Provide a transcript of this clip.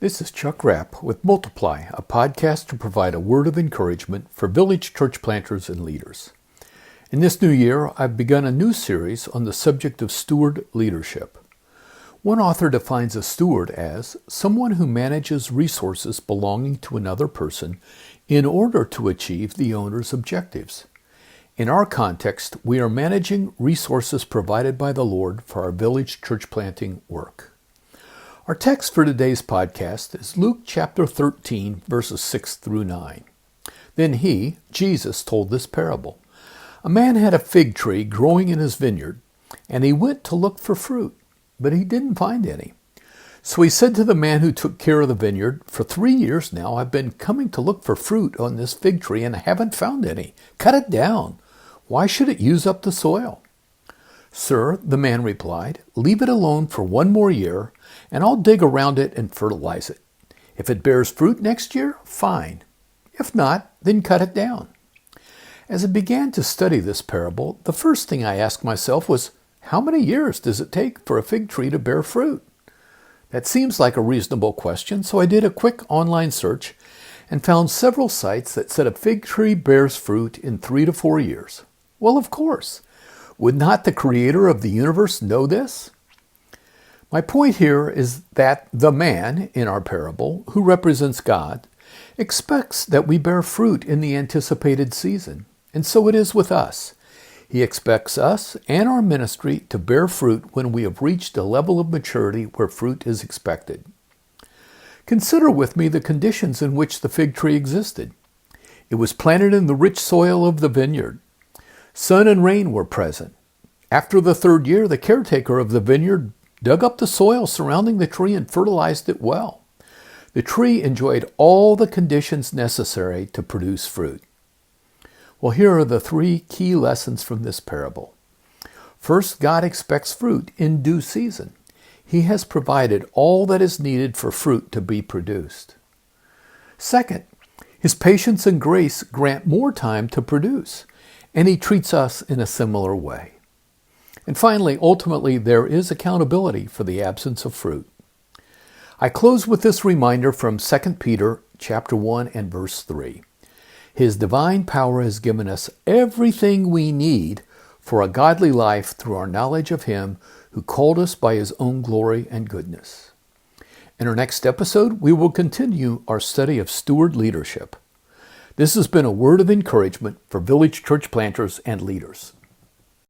This is Chuck Rapp with Multiply, a podcast to provide a word of encouragement for village church planters and leaders. In this new year, I've begun a new series on the subject of steward leadership. One author defines a steward as someone who manages resources belonging to another person in order to achieve the owner's objectives. In our context, we are managing resources provided by the Lord for our village church planting work. Our text for today's podcast is Luke chapter 13, verses 6 through 9. Then he, Jesus, told this parable. A man had a fig tree growing in his vineyard, and he went to look for fruit, but he didn't find any. So he said to the man who took care of the vineyard, "For 3 years now I've been coming to look for fruit on this fig tree and I haven't found any. Cut it down. Why should it use up the soil?" "Sir," the man replied, "leave it alone for 1 more year, and I'll dig around it and fertilize it. If it bears fruit next year, fine. If not, then cut it down." As I began to study this parable, the first thing I asked myself was, how many years does it take for a fig tree to bear fruit? That seems like a reasonable question, so I did a quick online search and found several sites that said a fig tree bears fruit in 3 to 4 years. Well, of course. Would not the creator of the universe know this? My point here is that the man in our parable, who represents God, expects that we bear fruit in the anticipated season, and so it is with us. He expects us and our ministry to bear fruit when we have reached a level of maturity where fruit is expected. Consider with me the conditions in which the fig tree existed. It was planted in the rich soil of the vineyard. Sun and rain were present. After the 3rd year, the caretaker of the vineyard dug up the soil surrounding the tree and fertilized it well. The tree enjoyed all the conditions necessary to produce fruit. Well, here are the 3 key lessons from this parable. First, God expects fruit in due season. He has provided all that is needed for fruit to be produced. Second, His patience and grace grant more time to produce, and He treats us in a similar way. And finally, ultimately, there is accountability for the absence of fruit. I close with this reminder from 2 Peter chapter 1 and verse 3. His divine power has given us everything we need for a godly life through our knowledge of Him who called us by His own glory and goodness. In our next episode, we will continue our study of steward leadership. This has been a word of encouragement for village church planters and leaders.